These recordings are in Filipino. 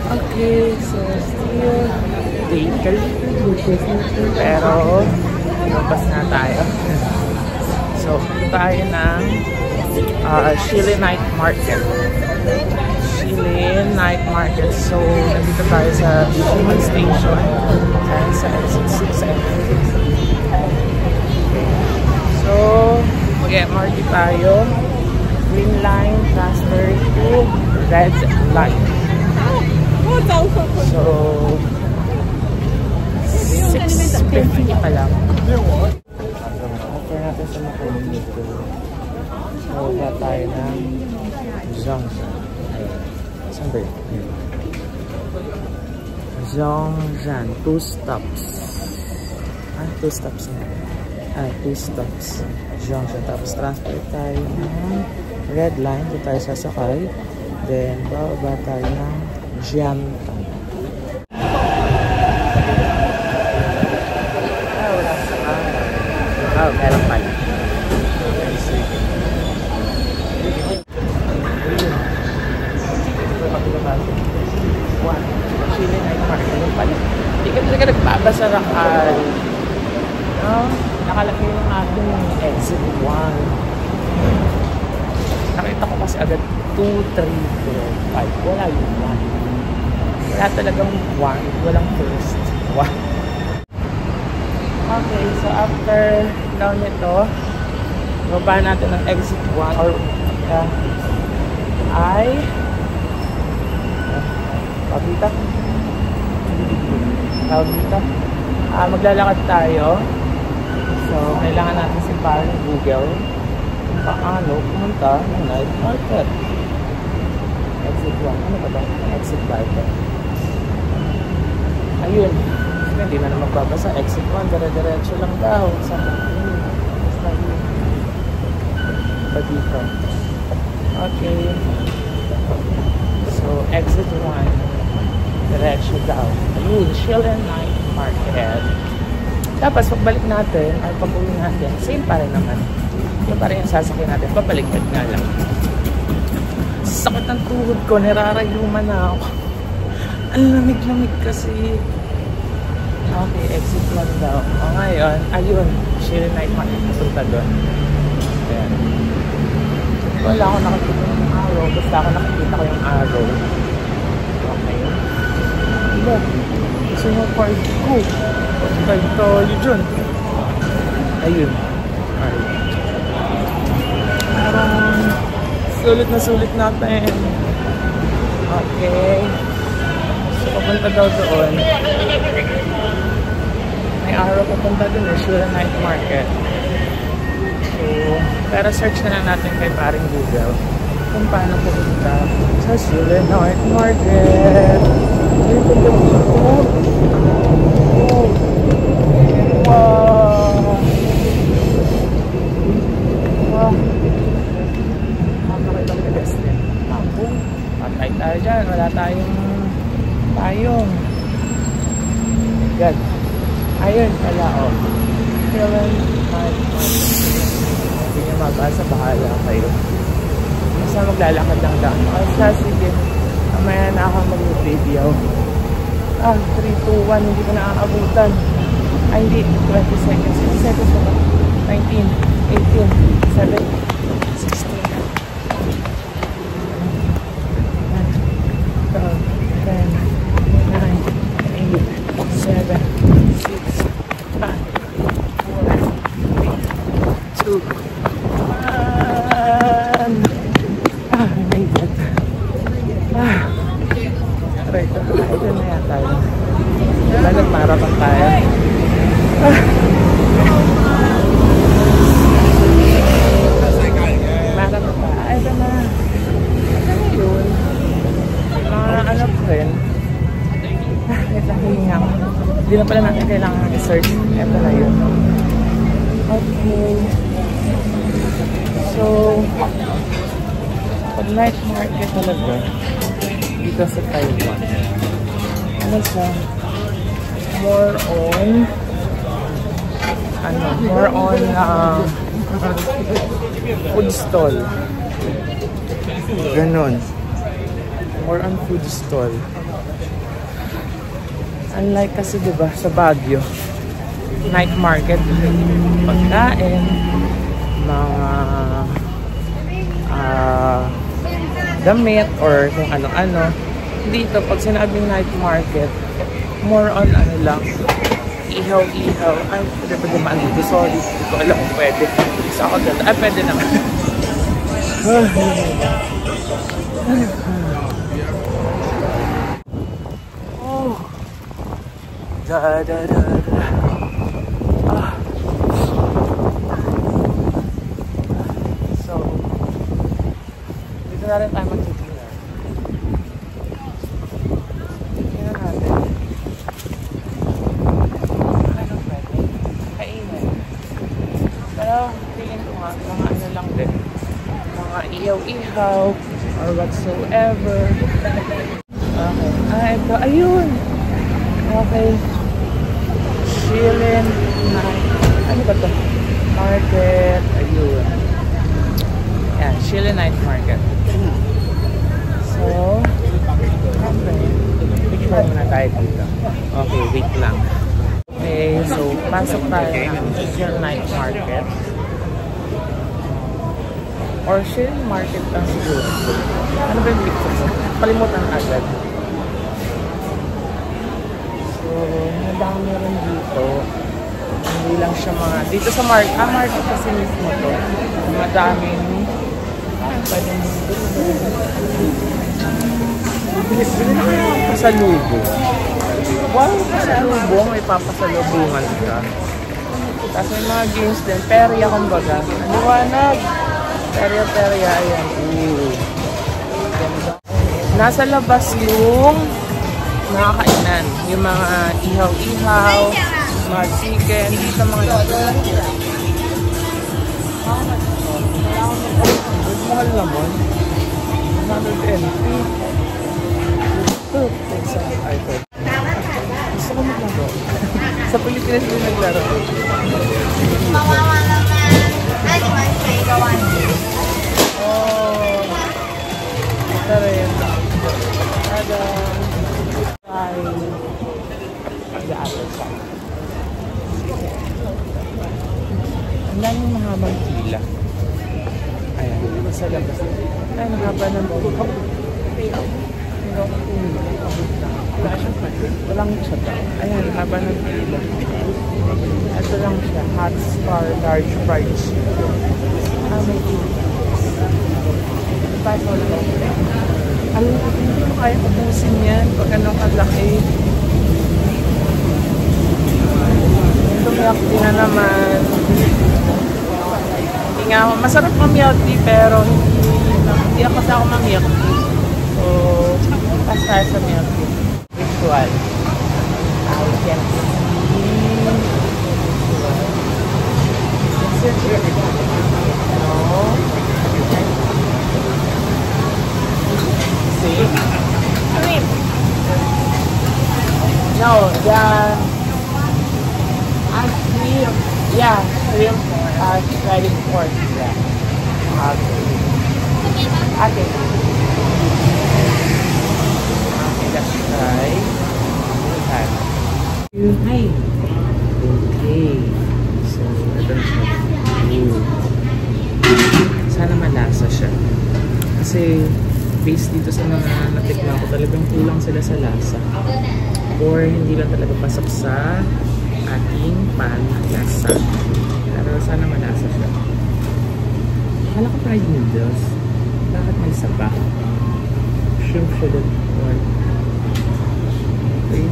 Okay, so still day 3. Pero, lumabas na tayo. So, tayo ng Shili Night Market. Shili Night Market. So, nandito tayo sa Human Station. And sa Exit 6. So, mag-MRT tayo. Green line, transfer to red line. So, 6:50 pa lang. After natin sa Macau dito. So, wala tayo ng Zhongzhen. Saan ba yun? Zhongzhen. 2 stops. 2 stops na. 2 stops. Zhongzhen. Tapos transfer tayo ng red line. Dito tayo sasakay. Then, bababa tayo ng Jiantan. Wala sa kanan. Meron pala. Shili Night Market. Hindi ka talaga nagbabasa rakal. Nakalaki yung ating exit 1. Nakita ko kasi agad 2, 3, 4, 5. Wala yung 1. Wala talagang 1. Walang first 1. Okay, so after down nito, baba natin ng exit 1 or ay tawag dito. Maglalakad tayo. So, kailangan natin sipahan ng Google kung paano pumunta ng night market. Exit 1. Ano ba ba? Exit 5. Ayun. Hindi na naman magbabasa. Exit 1. Dire-diretso lang daw. Sa ba dito? Okay. So, exit 1. Diretso daw. Ayun. Shili Night Market. Tapos, pagbalik natin, ay pag-uwi natin, same pa rin naman. Yung pa rin yung sasakyan natin. Papaliktad nga lang. Sakit ng tuhod ko. Nirarayuman na ako. Ang lamig-lamig kasi. Okay, exit 1 daw. O ngayon, ayun. Shili Night Market. Papunta doon. Ayan. Wala ako nakikita yung arrow. Basta ako nakikita ko yung arrow. Okay. Diba? Gusto nyo card ko. Card tayo dyan. Ayun. Alright. Parang sulit na sulit natin. Okay. So, papunta daw doon. May araw papunta doon eh. Shili Night Market. So, pero search na lang natin kay paring Google kung paano pupunta sa Shili Night Market. Dito dito. Wow! Wow! Makakita ko na guys din. Ako, patay tayo dyan. Wala tayong payong. God. Ayun pala, oh. Shili Night Market. Hindi nyo mabasa, bahala kayo. Basta maglalakad lang daan. Basta, sige. Mamaya na ako mag-video. 3, 2, 1. Hindi ko naaabutan. Ay, hindi. 20 seconds. 20 seconds na ba? 19, 18, 7, 16, 12, 10, 9, 8, 7, 6, 5, 4, 3, 2, 1. My God. Right. Ito na yata yun. Wala, nagmarapan tayo. Marapan pa. Ito na. Ano yun? Mga ano po rin. Ito na hihinga ko. Hindi na pala natin kailangan i-search. Ito na yun. Okay. So, pag night market talaga, dito sa Taiwan, ano siya? More on food stall. Ganon. More on food stall. Unlike kasi diba sa Baguio, night market, pagkain, mga damit or kung ano-ano. Dito, pag sinabing night market, more on ano lang, ihaw-ihaw. Ay, pwede ba dumaan dito? Sorry, hindi ko alam kung pwede. Isa ako dito. Ay, pwede naman. Oh. Da. So, dito na rin tayo mag-dinner. Tingnan natin. Ano pwede? Kainin. Pero, feeling ko nga, mga ano lang din. Mga ihaw-ihaw or whatsoever. Okay. Ah, ito. Ayun! Okay. Chillin' night. Ano ba ito? Market. Ayun. Yan. Chillin' night market. So, picture muna tayo dito. Okay, wait lang. Okay, so, pasok tayo ng Chillin' night market. Or Chillin' market lang siguro. Ano ba yung picture ko? Kalimutan agad. So, madami rin dito. Hindi lang siya mga... Dito sa market kasi mismo to. Madaming... Pwede mo... Bili na kayo ang pasalubong. Wow, pasalubong. May papasalubungan ka. Tapos may mga games din. Perya, kumbaga. Aliwanag. Perya. Ayan. Ooh. Nasa labas yung nakakainan. Yung mga ihaw-ihaw, mga chicken, dito mga mahal naman. 180. Thanks sa iPad. Gusto ko maglaro. Sa Pilipinas din naglaro. Oh, ito rin. Ada. Ay, pag-aaral sa. Ang daming mahabang pila. Ayan, sa labas. Ay, mahaba ng buhok. Walang siya ba? Ayan, haba ng pila. Ito lang siya. Hot Star Large Fries. Ah, may pila. Ito lang. Alam ko, hindi mo kaya ubusin yan pag anong kalaki. Ito milk tea na naman. Hindi nga ako, masarap ng milk tea pero hindi ako sa ako ng milk tea. So, pasar sa milk tea. Which one? I can see. No. Shrimp. No, the shrimp. Yeah, shrimp. Shredded pork. Yeah. Okay. Let's try. Hi. Okay. So, ito na siya. Sana malasa siya. Kasi, based dito sa mga natikman ko, talagang kulang sila sa lasa. Or hindi lang talaga pasok sa ating panlasa. Pero sana malasa siya. Akala ko fried noodles. Bakit may saba? Shrimp shredded pork. Okay.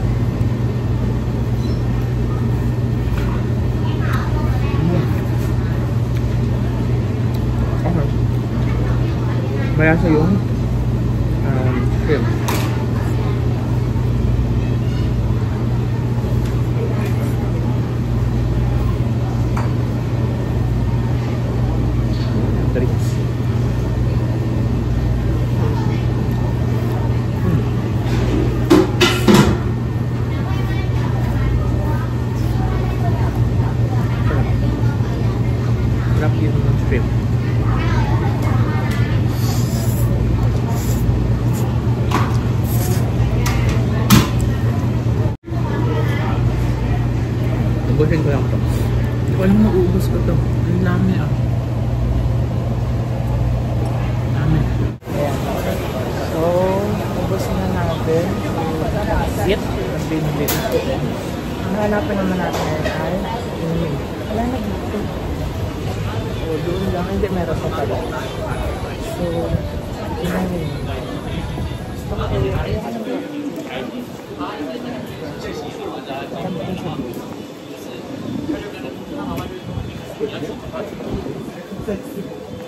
Okay. Malasa yung shrimp. Drinks. Sarap yung shrimp. Akin ko lang to. Hindi ko alam mauubos ko to. Ang dami ah. Dami. Ayan. So, ubos na natin. Sit. Ang binili natin. Ang hanapin naman natin ay wala na dito. O, doon lang. Hindi, meron pa pala. So, yun. Stop ko yun.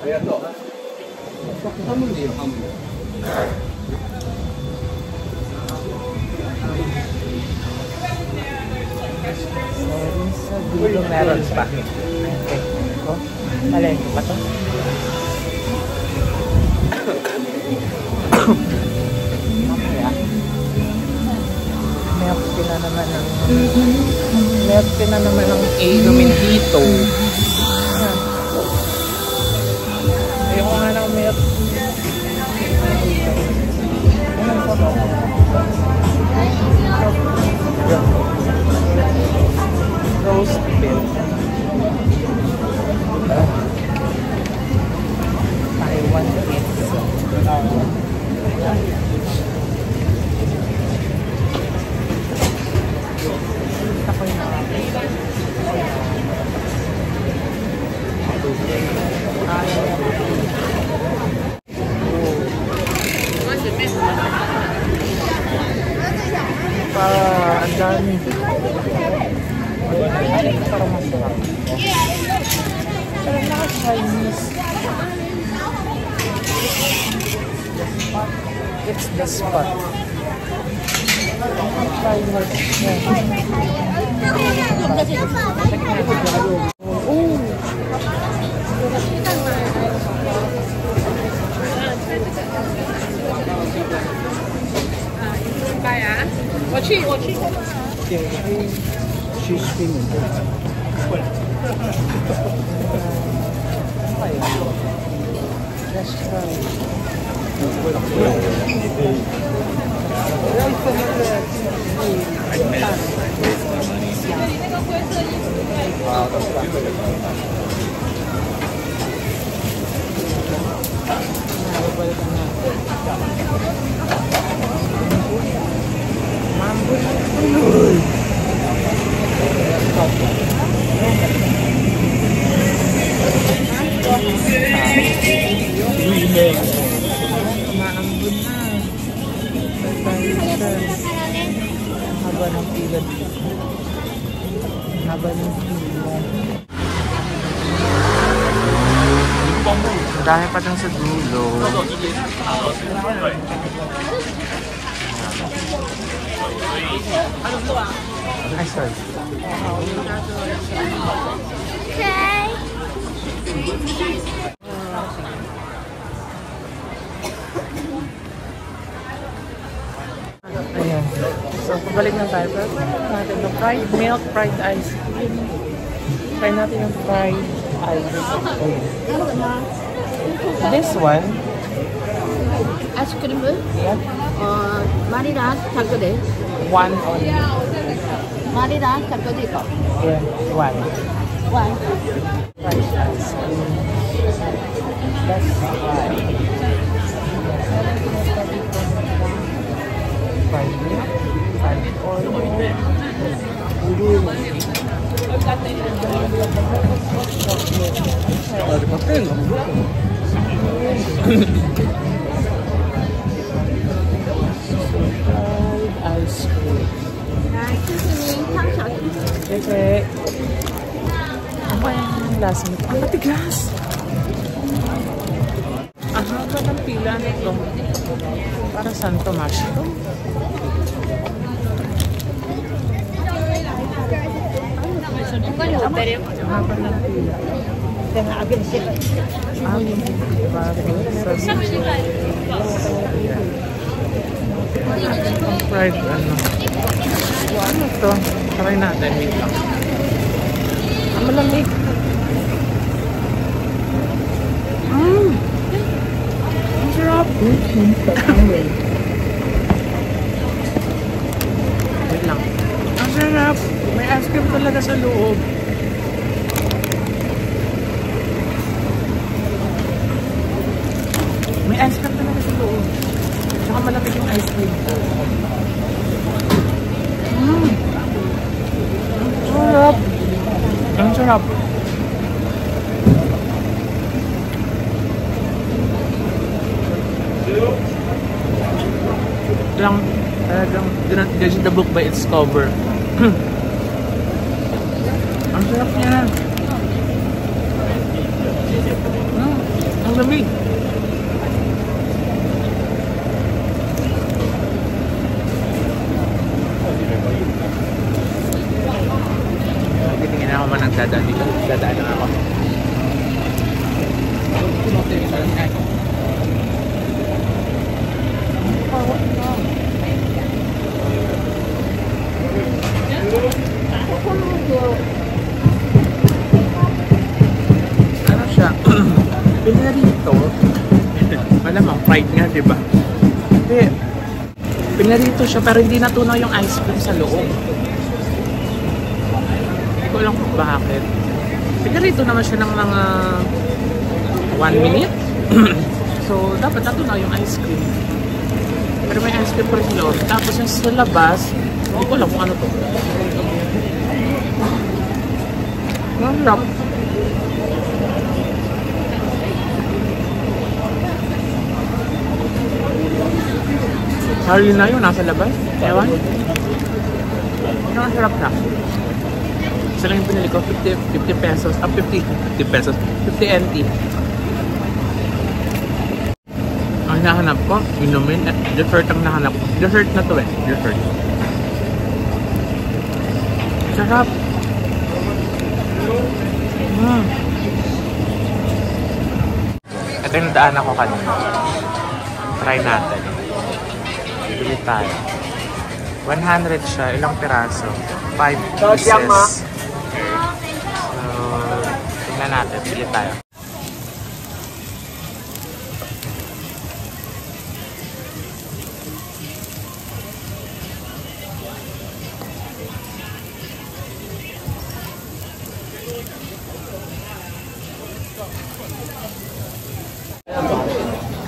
Ayan. Sa dulo meron pa. Okay. Oh, alin pa to? Mamaya. Milk tea na naman ng inumin dito. Ayoko nga ng milk. Roast beef. Taiwan pizza. Ako yung ang dami. Parang masarap. Parang naka-Chinese. It's the spot. Oh! 我去。点黑去冰的。Maambun na. Haba ng pila dito. Haba ng pila. Dahil pa dun sa dulo. Ay, sorry. Okay. Ayan. So, pabalik na tayo. Pero natin yung fried milk, fried ice cream. Try natin yung fried ice cream. This one. 아이스크림? Yeah. 말이랑 닭고기. One only. 말이랑 닭고기 이거. Yeah, one. One. Fried ice cream. That's fried. Fried milk, fried oil. Fried ice cream. Kasi, ano yung lasa nito? Ang matigas! Ang haba ng pila nito. Para saan ito, Mash? Ang haba ng pila. Yung ang fried ano. Ano to? Try natin. Wait lang. Ang malamig. Ang sarap. Wait lang. Ang sarap. May ice cream talaga sa loob. May ice cream talaga sa loob. Saka malamig yung ice cream. Sarap. Ang sarap. Talagang judge the book by its cover. Ang sarap niya. Ang lamig. Titingin ako man nagdadaan dito. Dadaan lang ako. Ano siya? Pinarito. Malamang fried nga, diba? Hindi. Pinarito siya pero hindi natunaw yung ice cream sa loob. Hindi ko alam kung bakit. Pinarito naman siya ng mga 1 minute. So, dapat natunaw yung ice cream. Pero may ice cream pa rin sa loob. Tapos yung sa labas, hindi ko alam kung ano to. Ang sarap. Sorry na yun, nasa labas. Ewan. Pero ang sarap na. Isa lang yung pinili ko, 50 pesos. 50 pesos. 50 NT. Ang hinahanap ko, inumin at dessert ang nahanap ko. Dessert na to eh. Dessert. Sarap. Ito yung daan ako kanina. Try natin. Bili tayo. 100 siya. Ilang piraso? 5 pieces. So, tingnan natin. Bili tayo.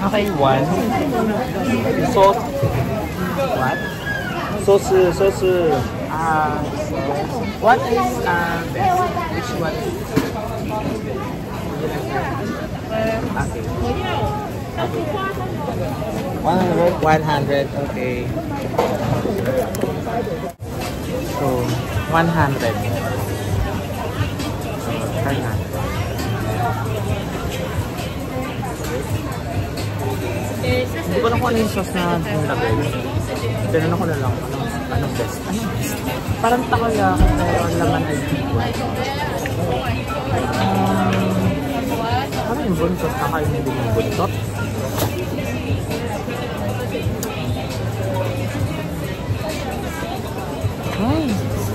Okay, 1. Sauce. What? Sauce. What is best? Which one? Okay. 100. Okay. So, 100. So, try natin. Hindi ko lang kung ano yung sauce na nilagay. Tinanong ko na lang, anong best? Anong best? Parang takoyaki pero ang laman ay chicken. Parang yung buntot, nakainin din yung buntot.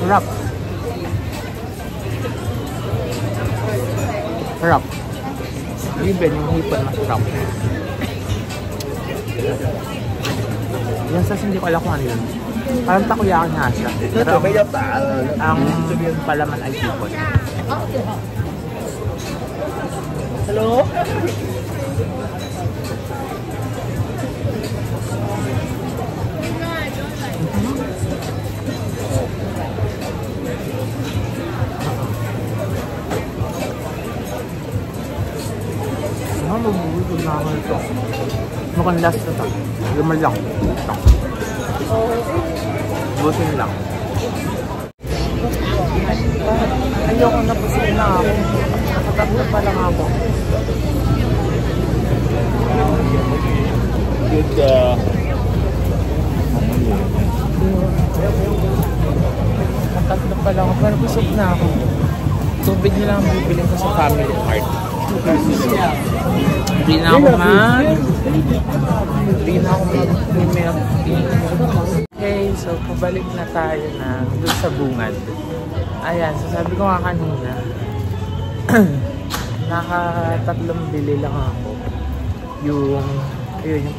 Sarap. Sarap. Even yung hipon masarap. Yung sauce hindi ko alam kung ano yun. Parang takoyaki nga siya. Pero ang palaman ay hipon. Hello? Mabubuhay na ako ito. Mukhang last na ito. Lumal lang. Ito. Busin lang. Ayoko na busin na ako. Nakatatlo pa lang ako. Good. Nakatatlo pa lang ako. Pero busog na ako. Tubig nila ang bibiling ko sa Family Mart. Hindi na ako mag-milk tea. Okay, so pabalik na tayo na doon sa bungad. Ayan, so sabi ko nga kanina, nakatatlong bili lang ako. Yung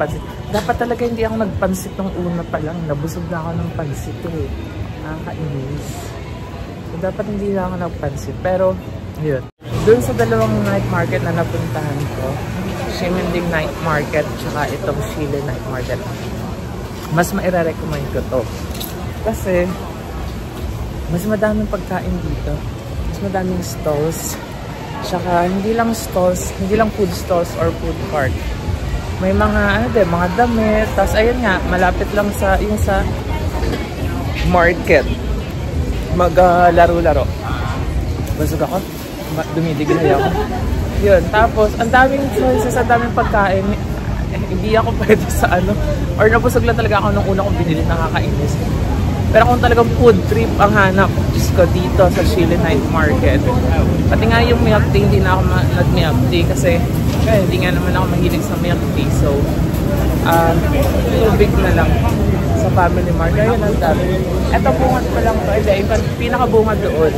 pansit. Dapat talaga hindi ako nagpansit ng una pa lang. Nabusog na ako ng pansit eh. Nakakainis. So, dapat hindi lang ako nagpansin. Pero, yun. Doon sa dalawang night market na napuntahan ko, Ximending Night Market, tsaka itong Shilin Night Market, mas maire-recommend ko to. Kasi, mas madaming pagkain dito. Mas madaming stalls. Tsaka, hindi lang stalls, hindi lang food stalls or food cart. May mga, mga damit. Tapos, ayun nga, malapit lang sa, yung sa market. Maglaro-laro. Basog ako. Dumidigay ako. Yun. Tapos, ang daming choices, ang daming pagkain. Hindi ako pwede sa or nabusog lang talaga ako nung una kong binili, nakakainis. Pero kung talagang food trip ang hanap, Diyos ko dito sa Shilin Night Market. Pati nga yung milk tea, hindi na ako nag-milk tea kasi hindi nga naman ako mahilig sa milk tea. So, tubig na lang sa Family Mart. Ayun ang dami. Ito bungad pa lang to. Pinakabungad doon.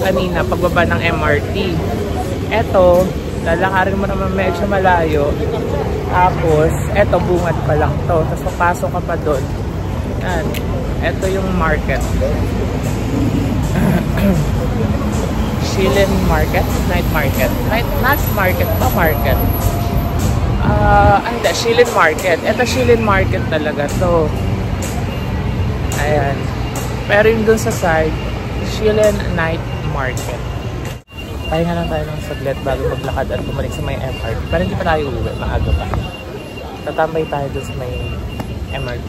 Kanina, pagbaba ng MRT. Ito, lalakarin mo naman medyo malayo. Tapos, ito bungad pa lang to. Tapos papasok ka pa doon. Yan. Ito yung market. Shilin Market? Night Market. Night Market ba? Market. Hindi. Shilin Market. Ito Shilin Market talaga to. Ayan. Pero yung dun sa side, Shilin Night Market. Pahinga lang tayo ng saglit bago maglakad at bumalik sa may MRT. Pero hindi pa tayo uwi. Maaga pa. Tatambay tayo dun sa may MRT.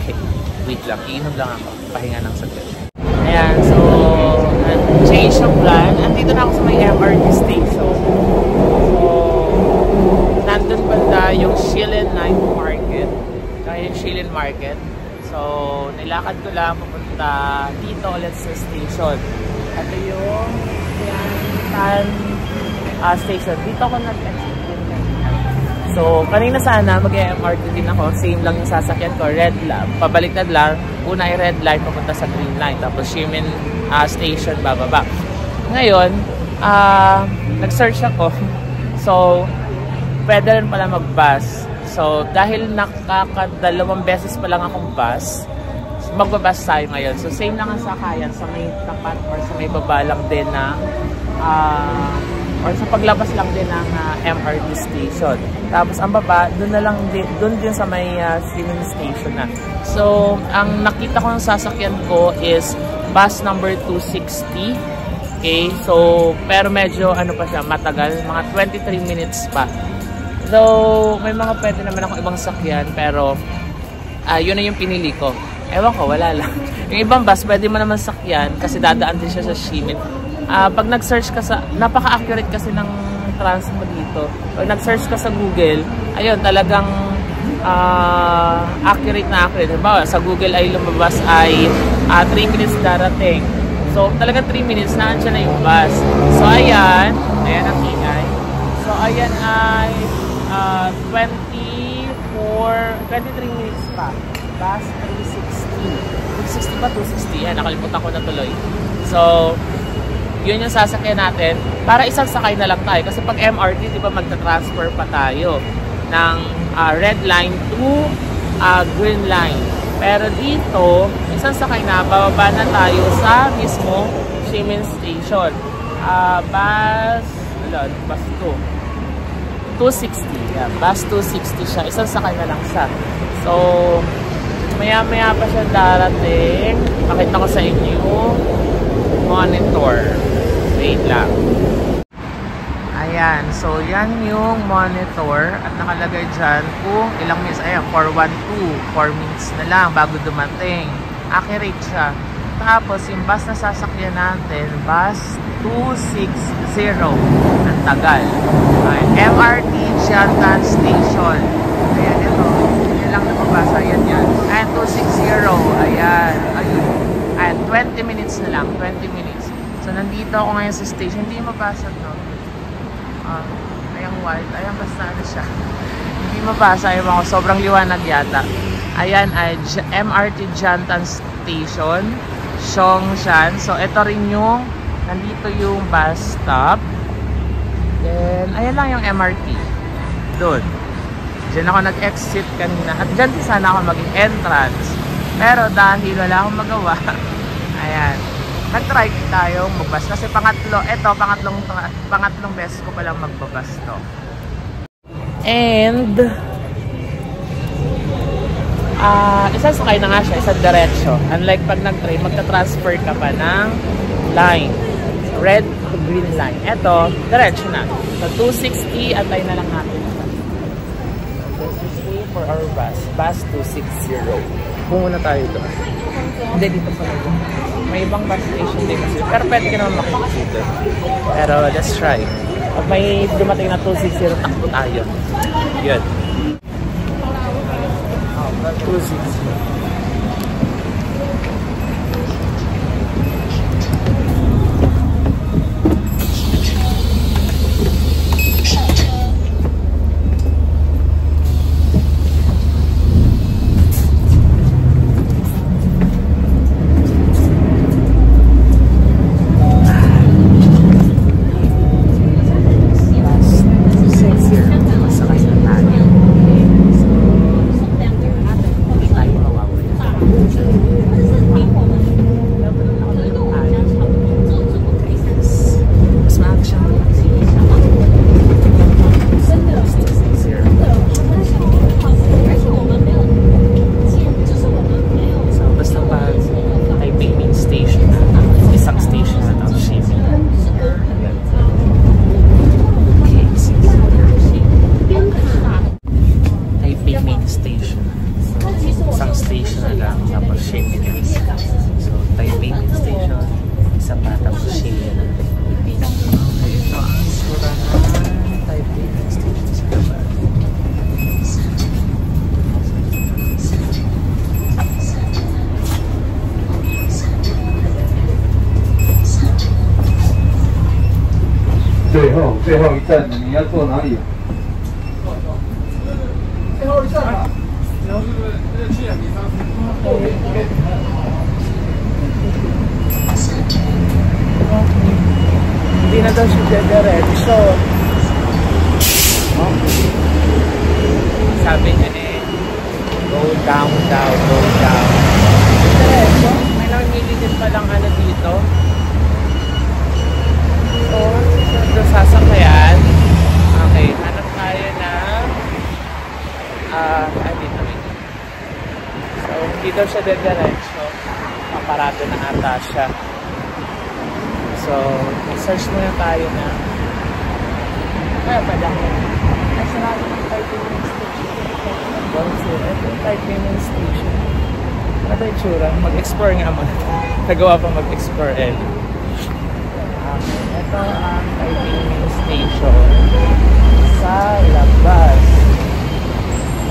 Okay. Wait lang. Iinom lang ako. Pahinga ng saglit. Ayan. So, change of plan. Andito na ako sa may MRT station. So, nandun banda yung Shilin Night Market. Kaya yung Shilin Market. So, nilakad ko lang pupunta dito ulit sa station. Ito yung Tiantan station. Dito ako nag-exit din kanina. So, kanina sana mag-MRT din ako. Same lang yung sasakyan ko. Red line. Pabaliktad lang. Una ay red line papunta sa green line. Tapos Ximen station bababa. Ngayon, nag-search ako. So, pwede rin pala mag-bus. So, dahil nakakadalawang beses pa lang akong bus, magbabas tayo ngayon. So, same lang ang sakayan sa may tapat or sa may baba lang din na or sa paglabas lang din ng MRT station. Tapos, ang baba, doon na lang din, doon din sa may Ximen station na. So, ang nakita ko ng sasakyan ko is bus number 260. Okay? So, pero medyo pa siya, matagal. Mga 23 minutes pa. So, may mga pwede naman ako ibang sakyan, pero yun na yung pinili ko. Ewan ko, wala lang. Yung ibang bus, pwede mo naman sakyan kasi dadaan din siya sa Ximen. Pag nag-search ka sa, napaka-accurate kasi ng trans mo dito. Pag nag-search ka sa Google, ayun, talagang accurate na accurate. Halimbawa, sa Google ay lumabas ay 3 minutes darating. So, talagang 3 minutes, nandiyan na yung bus. So, ayan ang ingay. So, ayan ay 23 minutes pa. Bus 360. 260 ba? 260. Yan, nakalimutan ko na tuloy. So, yun yung sasakyan natin. Para isang sakay na lang tayo. Kasi pag MRT, di ba magta-transfer pa tayo ng red line to green line. Pero dito, isang sakay na, bababa na tayo sa mismo Ximen Station. Bus 2. 260. Yeah, bus 260 siya. Isang sakay na lang siya. So, maya-maya pa siya darating. Pakita ko sa inyo monitor. Wait lang. Ayan. So, yan yung monitor. At nakalagay dyan kung ilang minutes. Ayan, 412. 4 minutes na lang bago dumating. Accurate siya. Tapos, yung bus na sasakyan natin, bus 260. Ang tagal. MRT Tiantan Station. Ayan, ito. Yan lang napabasa. Ayan, yan. Ayan, 260. Ayan. Ayan, 20 minutes na lang. 20 minutes. So, nandito ako ngayon sa station. Hindi mabasa, no? Ayan, white. Ayan, basta siya. Hindi mabasa. Ayan, ako. Sobrang liwanag yata. Ayan, ay MRT Tiantan Station. Xiangshan. So, ito rin yung nandito yung bus stop. Then, ayan lang yung MRT. Doon. Diyan ako nag-exit kanina. At dyan sana ako maging entrance. Pero dahil wala akong magawa, ayan. nag-try tayong magbus kasi pangatlong beses ko palang magbabas to. And isasakay na nga siya, isang diretsyo. Unlike pag nag-train, magta-transfer ka pa ng line. Red to green line. Ito, diretsyo na. So, 260, antay na lang natin. 260 for our bus. Bus 260. Pumunta tayo doon. Hindi, dito pa lang. May ibang bus station din kasi. Pero pwede ka naman makikita dito. Pero, let's try. Pag may dumating na 260, takbo tayo. Yun. 260.最后一站，你要坐哪里？最后一站啊！Hindi na daw siya diretso. Sabi niya go down daw, go down. Diretso? May namimili din palang ano dito. So, ito sasakyan. Okay, hanap tayo na dito. So, hindi daw siya diretso. Paparado na ata siya. So, search muna tayo na kaya pa lang. Ay, sarado ng 30 minutes station. Ito yung 30 minutes station. Ano ba yung tsura? Mag-explore nga mo. Nagawa pa mag-explore ito ang 30 minutes station sa labas.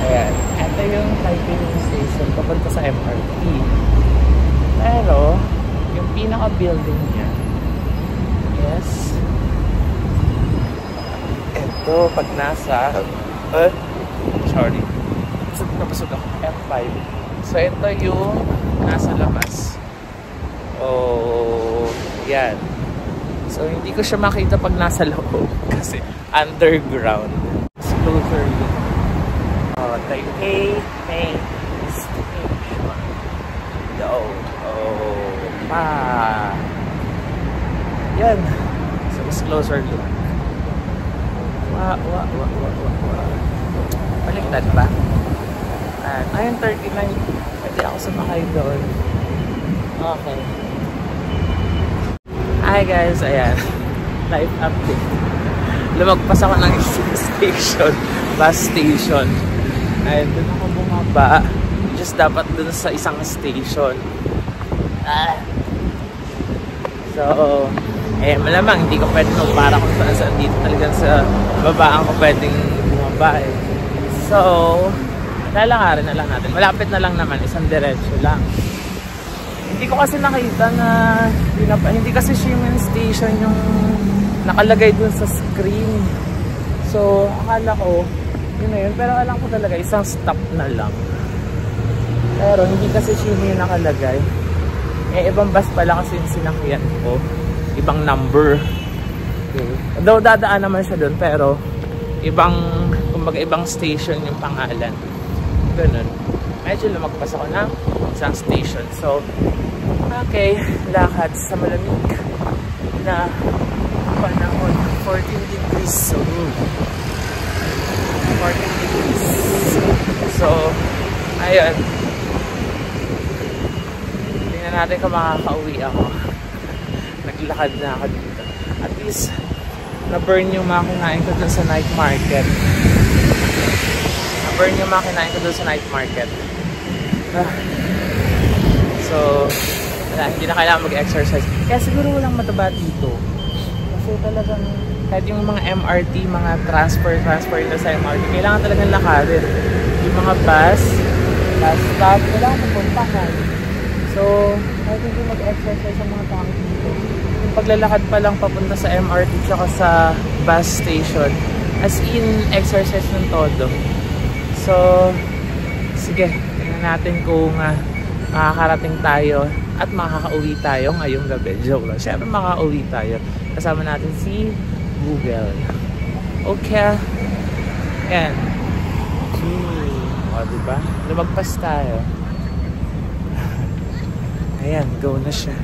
Ayan. Ito yung 30 minutes station papunta sa MRT. Pero, yung pinaka-building niya, yes. Ito, pag nasa sorry. Napasog ako. F5. So, ito yung nasa labas. Oh, yan. So, hindi ko siya makita pag nasa loob. Kasi, underground. Closer yun. Taipei Main Station. Yan. So, mas closer look. Baliktad ba? Ayun, 39. Pwede ako sumakay doon. Okay. Hi guys, ayan. Live update. Lumagpas ako ng station. Bus station. Ayun, doon ako bumaba. Just dapat doon sa isang station. So, malamang hindi ko pwede para kung saan dito talagang sa babaan ko pwedeng bumaba eh. So, lalakarin na lang natin. Malapit na lang naman, isang diretsyo lang. Hindi ko kasi nakita na hindi kasi Shimen Station yung nakalagay dun sa screen. So, akala ko yun na yun. Pero alam ko talaga, isang stop na lang. Pero hindi kasi Shimen yung nakalagay. Ibang bus pala kasi yung sinakyan ko. Ibang number. Okay. Though dadaan naman siya dun, pero kumbaga ibang station yung pangalan. Ganun. Medyo lumagpas ako ng isang station. So, Okay, lakad sa malamig na panahon. 14 degrees. So, 14 degrees. So, ayun. Tingnan natin kung makakauwi ako. Naglakad na ako dito. At least, na-burn yung mga kinain ko dun sa night market. Na-burn yung mga kinain ko dun sa night market. So, wala, hindi na kailangan mag-exercise. Kaya siguro walang mataba dito. Kasi talagang, kahit yung mga MRT, mga transfer na sa MRT, kailangan talagang lakadin. Yung mga bus stop, kailangan mapuntahan. So, kahit hindi mag-exercise ang mga tao dito, yung paglalakad pa lang papunta sa MRT tsaka sa bus station, as in, exercise ng todo. So, sige, tingnan natin kung makakarating tayo at makakauwi tayo ngayong gabi. Joke lang. Siyempre makakauwi tayo. Kasama natin si Google. Okay. Yan. O, diba? Lumagpas tayo. Ayan, go na siya.